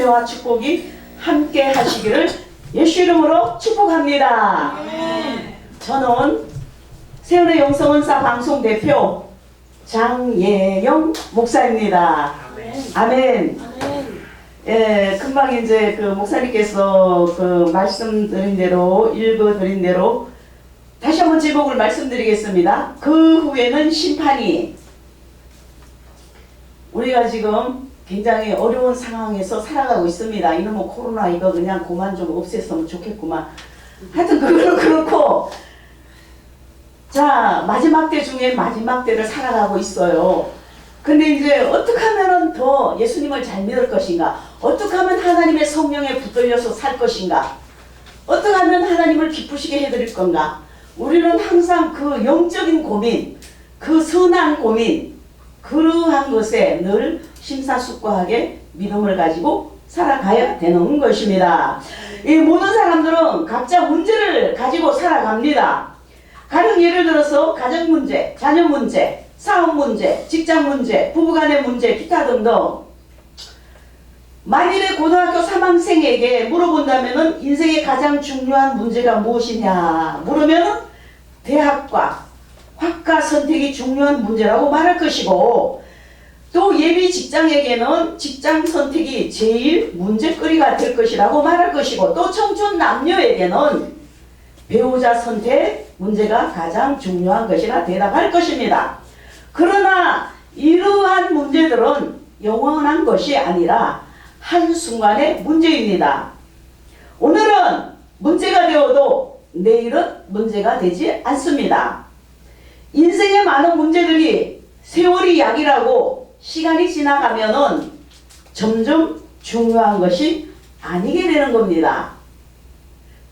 은혜와 축복이 함께 하시기를 예수 이름으로 축복합니다. 저는 세운의 영성은사 방송 대표 장예영 목사입니다. 아멘. 예, 금방 이제 그 목사님께서 그 말씀드린 대로 읽어드린 대로 다시 한번 제목을 말씀드리겠습니다. 그 후에는 심판이. 우리가 지금 굉장히 어려운 상황에서 살아가고 있습니다. 이놈의 코로나 이거 그냥 그만 좀 없앴으면 좋겠구만. 하여튼 그거는 그렇고, 자, 마지막 때 중에 마지막 때를 살아가고 있어요. 근데 이제 어떻게 하면 더 예수님을 잘 믿을 것인가? 어떻게 하면 하나님의 성령에 붙들려서 살 것인가? 어떻게 하면 하나님을 기쁘시게 해드릴 건가? 우리는 항상 그 영적인 고민, 그 선한 고민, 그러한 것에 늘 심사숙고하게 믿음을 가지고 살아가야 되는 것입니다. 이 모든 사람들은 각자 문제를 가지고 살아갑니다. 가령 예를 들어서 가정 문제, 자녀 문제, 사업 문제, 직장 문제, 부부간의 문제, 기타 등등. 만일에 고등학교 3학생에게 물어본다면 인생의 가장 중요한 문제가 무엇이냐 물으면 대학과 학과 선택이 중요한 문제라고 말할 것이고, 또 예비 직장에게는 직장 선택이 제일 문제거리가 될 것이라고 말할 것이고, 또 청춘 남녀에게는 배우자 선택 문제가 가장 중요한 것이라 대답할 것입니다. 그러나 이러한 문제들은 영원한 것이 아니라 한순간의 문제입니다. 오늘은 문제가 되어도 내일은 문제가 되지 않습니다. 인생의 많은 문제들이 세월이 약이라고 시간이 지나가면은 점점 중요한 것이 아니게 되는 겁니다.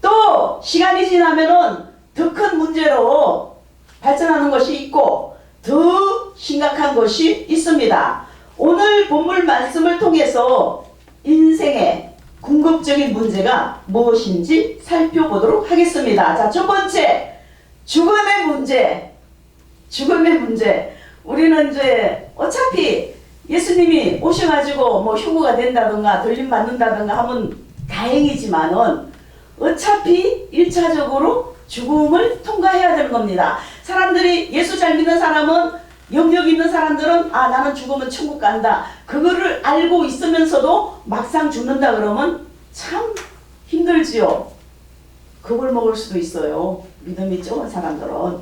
또 시간이 지나면은 더 큰 문제로 발전하는 것이 있고 더 심각한 것이 있습니다. 오늘 본문 말씀을 통해서 인생의 궁극적인 문제가 무엇인지 살펴보도록 하겠습니다. 자, 첫 번째, 죽음의 문제. 죽음의 문제. 우리는 이제 어차피 예수님이 오셔가지고 뭐 휴거가 된다든가 들림받는다든가 하면 다행이지만은 어차피 1차적으로 죽음을 통과해야 되는 겁니다. 사람들이 예수 잘 믿는 사람은, 영역 있는 사람들은 아 나는 죽으면 천국 간다. 그거를 알고 있으면서도 막상 죽는다 그러면 참 힘들지요. 겁을 먹을 수도 있어요. 믿음이 적은 사람들은.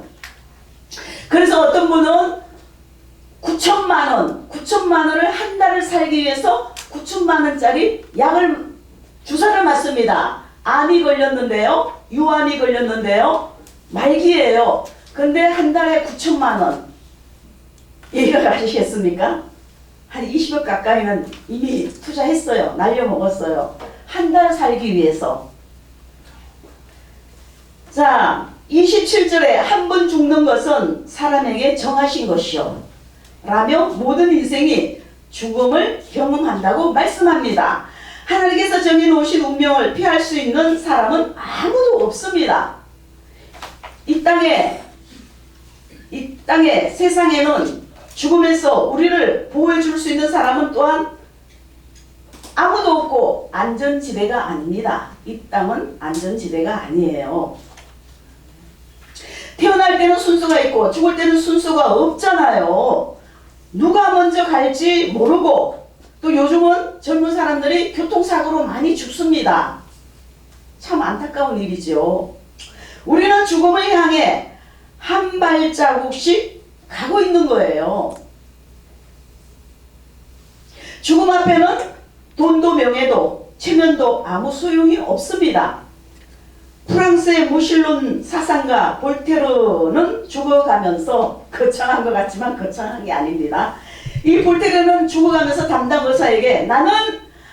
그래서 어떤 분은 9천만 원을 한 달을 살기 위해서 9천만 원짜리 약을 주사를 맞습니다. 암이 걸렸는데요. 유암이 걸렸는데요. 말기예요. 근데 한 달에 9천만 원. 이해가 가시겠습니까? 한 20억 가까이는 이미 투자했어요. 날려먹었어요. 한 달 살기 위해서. 자, 27절에 한 번 죽는 것은 사람에게 정하신 것이요 라며 모든 인생이 죽음을 경험한다고 말씀합니다. 하나님께서 정해놓으신 운명을 피할 수 있는 사람은 아무도 없습니다. 이 땅에 세상에는 죽음에서 우리를 보호해 줄 수 있는 사람은 또한 아무도 없고 안전지대가 아닙니다. 이 땅은 안전지대가 아니에요. 태어날 때는 순서가 있고 죽을 때는 순서가 없잖아요. 누가 먼저 갈지 모르고, 또 요즘은 젊은 사람들이 교통사고로 많이 죽습니다. 참 안타까운 일이죠. 우리는 죽음을 향해 한 발자국씩 가고 있는 거예요. 죽음 앞에는 돈도 명예도 체면도 아무 소용이 없습니다. 프랑스의 무신론 사상가 볼테르는 죽어가면서 거창한 것 같지만 거창한 게 아닙니다. 이 볼테르는 죽어가면서 담당 의사에게 나는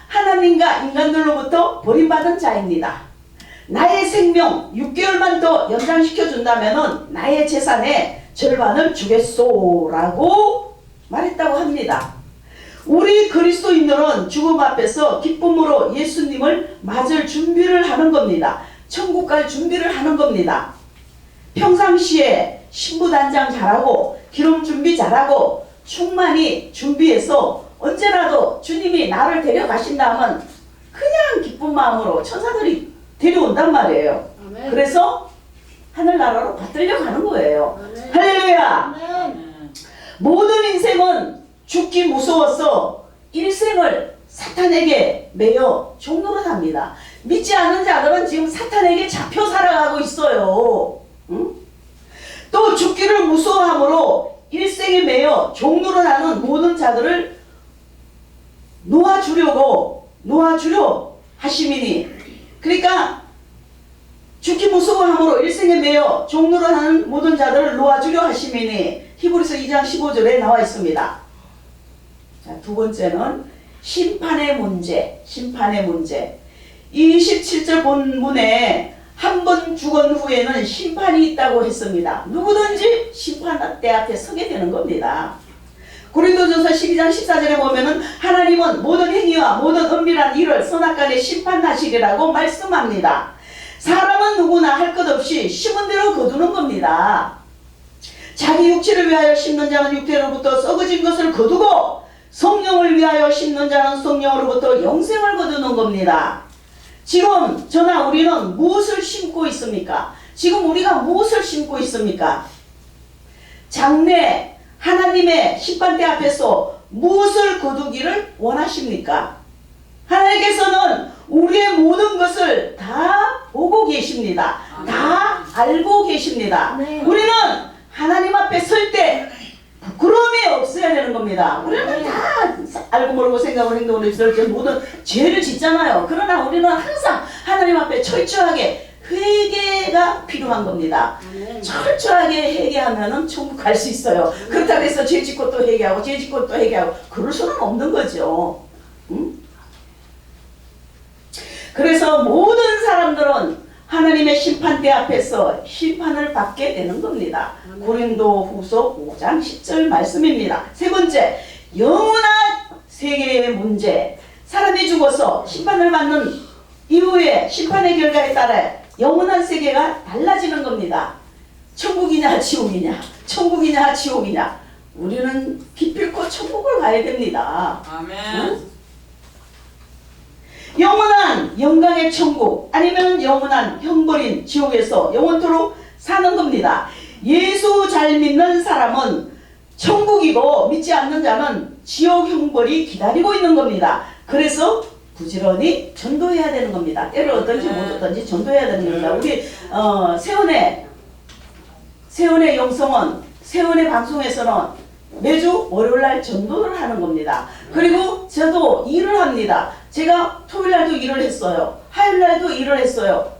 하나님과 인간들로부터 버림받은 자입니다. 나의 생명 6개월만 더 연장시켜준다면 나의 재산의 절반을 주겠소 라고 말했다고 합니다. 우리 그리스도인들은 죽음 앞에서 기쁨으로 예수님을 맞을 준비를 하는 겁니다. 천국 갈 준비를 하는 겁니다. 평상시에 신부단장 잘하고 기름 준비 잘하고 충만히 준비해서 언제라도 주님이 나를 데려가신다면 그냥 기쁜 마음으로 천사들이 데려온단 말이에요. 아멘. 그래서 하늘나라로 받들려 가는 거예요. 아멘. 할렐루야. 아멘. 모든 인생은 죽기 무서워서 일생을 사탄에게 매여 종노릇합니다. 믿지 않는 자들은 지금 사탄에게 잡혀 살아가고 있어요. 응? 또 죽기를 무서워함으로 일생에 매여 종노릇하는 모든 자들을 놓아주려 하심이니. 그러니까 죽기 무서워함으로 일생에 매여 종노릇하는 모든 자들을 놓아주려 하심이니. 히브리서 2장 15절에 나와 있습니다. 자, 두 번째는 심판의 문제. 심판의 문제. 27절 본문에 한 번 죽은 후에는 심판이 있다고 했습니다. 누구든지 심판대 앞에 서게 되는 겁니다. 고린도전서 12장 14절에 보면은 하나님은 모든 행위와 모든 은밀한 일을 선악간에 심판하시리라고 말씀합니다. 사람은 누구나 할 것 없이 심은 대로 거두는 겁니다. 자기 육체를 위하여 심는 자는 육체로부터 썩어진 것을 거두고 성령을 위하여 심는 자는 성령으로부터 영생을 거두는 겁니다. 지금 저나 우리는 무엇을 심고 있습니까? 지금 우리가 무엇을 심고 있습니까? 장래 하나님의 심판대 앞에서 무엇을 거두기를 원하십니까? 하나님께서는 우리의 모든 것을 다 보고 계십니다. 다 알고 계십니다. 네. 우리는 하나님 앞에 설 때 부끄러움이 없어야 되는 겁니다. 우리는 다 알고 모르고 생각을 행동을 했을 때 모든 죄를 짓잖아요. 그러나 우리는 항상 하나님 앞에 철저하게 회개가 필요한 겁니다. 아멘. 철저하게 회개하면은 천국 갈 수 있어요. 그렇다고 해서 죄 짓고 또 회개하고 죄 짓고 또 회개하고 그럴 수는 없는 거죠. 응? 그래서 모든 사람들은 하나님의 심판대 앞에서 심판을 받게 되는 겁니다. 고린도후서 5장 10절 말씀입니다. 세 번째, 영원한 세계의 문제. 사람이 죽어서 심판을 받는 이후에 심판의 결과에 따라 영원한 세계가 달라지는 겁니다. 천국이냐 지옥이냐, 천국이냐 지옥이냐. 우리는 기필코 천국을 가야 됩니다. 아멘. 응? 영원한 영광의 천국 아니면 영원한 형벌인 지옥에서 영원토록 사는 겁니다. 예수 잘 믿는 사람은 천국이고 믿지 않는 자는 지옥 형벌이 기다리고 있는 겁니다. 그래서 부지런히 전도해야 되는 겁니다. 때를 얻든지 못 얻든지 전도해야 되는 겁니다. 우리 세원의 영성원 세원의 방송에서는 매주 월요일날 전도를 하는 겁니다. 그리고 저도 일을 합니다. 제가 토요일날도 일을 했어요. 화요일날도 일을 했어요.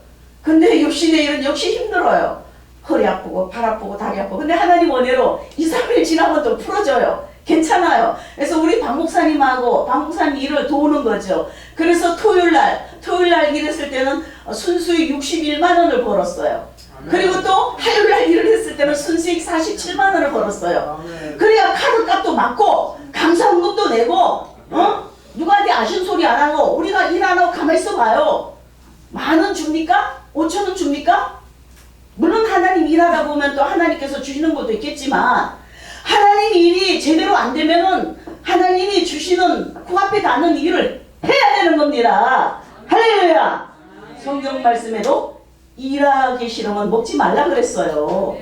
근데 육신의 일은 역시 힘들어요. 허리 아프고 발 아프고 다리 아프고. 근데 하나님 은혜로 2, 3일 지나면 또 풀어져요. 괜찮아요. 그래서 우리 박 목사님하고 박 목사님 일을 도우는 거죠. 그래서 토요일날 일했을 때는 순수익 61만 원을 벌었어요. 그리고 또 화요일날 일을 했을 때는 순수익 47만 원을 벌었어요. 그래야 카드값도 맞고 감사원금도 내고 누구한테 아쉬운 소리 안 하고 우리가 일 안 하고 가만히 있어 봐요. 10,000원 줍니까? 5,000원 줍니까? 물론 하나님 일하다 보면 또 하나님께서 주시는 것도 있겠지만 하나님 일이 제대로 안 되면은 하나님이 주시는 코앞에 닿는 일을 해야 되는 겁니다. 할렐루야. 성경 말씀에도 일하기 싫으면 먹지 말라 그랬어요.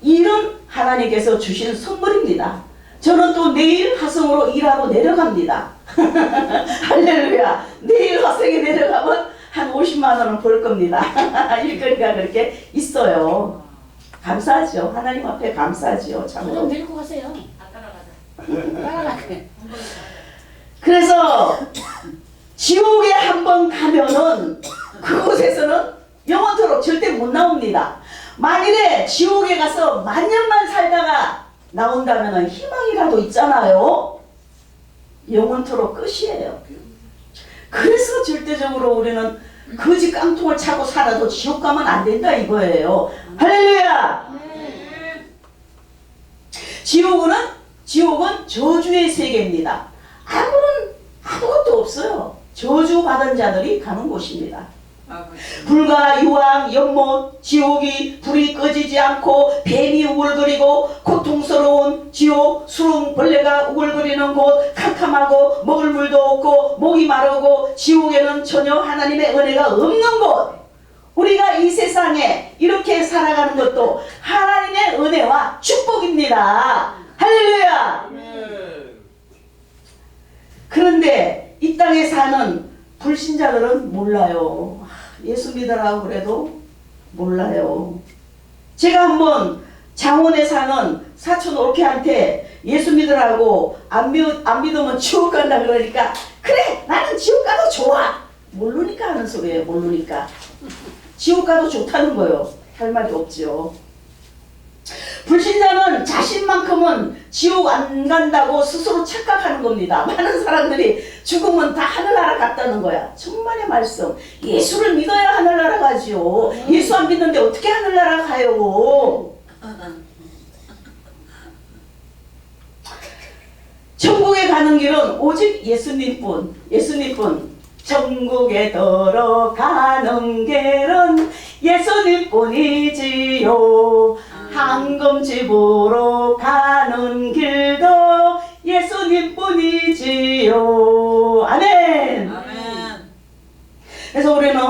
일은 하나님께서 주신 선물입니다. 저는 또 내일 화성으로 일하러 내려갑니다. 할렐루야. 내일 화성에 내려가면 한 50만 원은 벌 겁니다. 일거리가 그렇게 있어요. 감사하죠. 하나님 앞에 감사하죠. 좀 참으로. 데리고 가세요. 따라가세요. 그래서 지옥에 한번 가면은 그곳에서는 영원토록 절대 못 나옵니다. 만일에 지옥에 가서 만년만 살다가 나온다면 희망이라도 있잖아요. 영원토록 끝이에요. 그래서 절대적으로 우리는 거지 깡통을 차고 살아도 지옥 가면 안 된다 이거예요. 할렐루야. 지옥은 저주의 세계입니다. 아무것도 없어요. 저주 받은 자들이 가는 곳입니다. 불과 유황, 연못, 지옥이 불이 꺼지지 않고 뱀이 우글거리고 고통스러운 지옥, 수릉, 벌레가 우글거리는 곳, 캄캄하고 먹을 물도 없고 목이 마르고 지옥에는 전혀 하나님의 은혜가 없는 곳. 우리가 이 세상에 이렇게 살아가는 것도 하나님의 은혜와 축복입니다. 할렐루야. 그런데 이 땅에 사는 불신자들은 몰라요. 예수 믿으라고 그래도 몰라요. 제가 한번 장원에 사는 사촌 올케한테 예수 믿으라고 안 믿으면 지옥 간다 그러니까 그래 나는 지옥 가도 좋아. 모르니까 하는 소리예요. 모르니까. 지옥 가도 좋다는 거예요. 할 말이 없지요. 불신자는 자신만큼은 지옥 안 간다고 스스로 착각하는 겁니다. 많은 사람들이 죽으면 다 하늘나라 갔다는 거야. 정말의 말씀. 예수를 믿어야 하늘나라 가지요. 예수 안 믿는데 어떻게 하늘나라 가요? 천국에 가는 길은 오직 예수님뿐. 예수님뿐. 천국에 들어가는 길은 예수님뿐이지요. 황금집으로 가는 길도 예수님뿐이지요. 아멘. 아멘. 그래서 우리는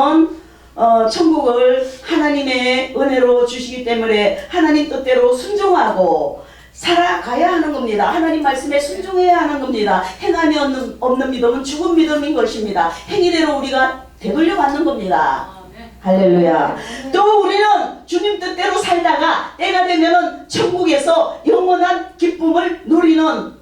천국을 하나님의 은혜로 주시기 때문에 하나님 뜻대로 순종하고 살아가야 하는 겁니다. 하나님 말씀에 순종해야 하는 겁니다. 행함이 없는 믿음은 죽은 믿음인 것입니다. 행위대로 우리가 되돌려 받는 겁니다. 할렐루야. 또 우리는 주님 뜻대로 살다가 때가 되면은 천국에서 영원한 기쁨을 누리는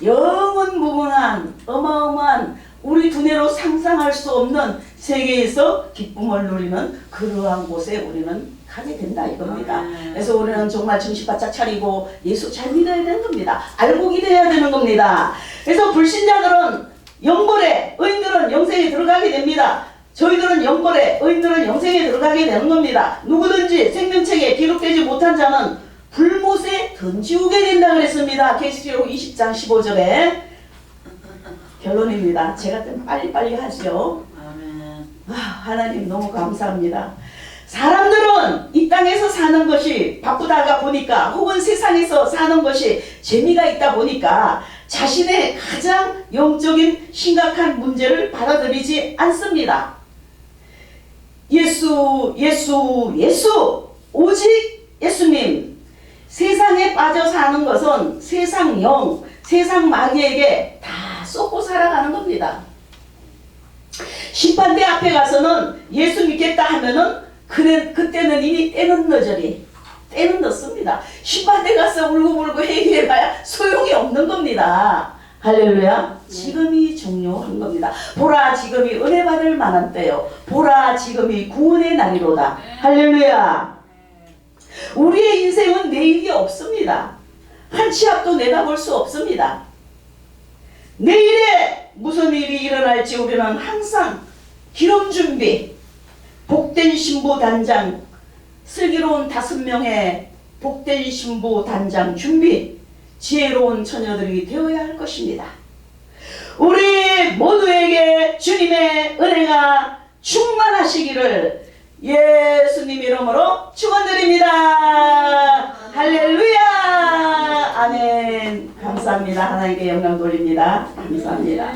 영원 무궁한 어마어마한 우리 두뇌로 상상할 수 없는 세계에서 기쁨을 누리는 그러한 곳에 우리는 가게 된다 이겁니다. 그래서 우리는 정말 정신 바짝 차리고 예수 잘 믿어야 되는 겁니다. 알고 기도해야 되는 겁니다. 그래서 불신자들은 영벌에, 의인들은 영생에 들어가게 됩니다. 저희들은 영벌에, 의인들은 영생에 들어가게 되는 겁니다. 누구든지 생명책에 기록되지 못한 자는 불못에 던지우게 된다 그랬습니다. 계시록 20장 15절에 결론입니다. 제가 좀 빨리빨리 하죠. 하나님 너무 감사합니다. 사람들은 이 땅에서 사는 것이 바쁘다가 보니까 혹은 세상에서 사는 것이 재미가 있다 보니까 자신의 가장 영적인 심각한 문제를 받아들이지 않습니다. 예수 오직 예수님. 세상에 빠져 사는 것은 세상 영, 세상 마귀에게 다 쏟고 살아가는 겁니다. 심판대 앞에 가서는 예수 믿겠다 하면은 그때는 이미 때는 늦으리. 때는 늦습니다. 심판대 가서 울고불고 회개해봐야 소용이 없는 겁니다. 할렐루야. 지금이 중요한 겁니다. 보라 지금이 은혜 받을 만한 때요. 보라 지금이 구원의 날이로다. 할렐루야. 우리의 인생은 내일이 없습니다. 한 치 앞도 내다볼 수 없습니다. 내일에 무슨 일이 일어날지 우리는 항상 기름 준비, 복된 신부 단장, 슬기로운 5명의 복된 신부 단장 준비, 지혜로운 처녀들이 되어야 할 것입니다. 우리 모두에게 주님의 은혜가 충만하시기를 예수님 이름으로 축원드립니다. 할렐루야. 아멘. 감사합니다. 하나님께 영광 돌립니다. 감사합니다.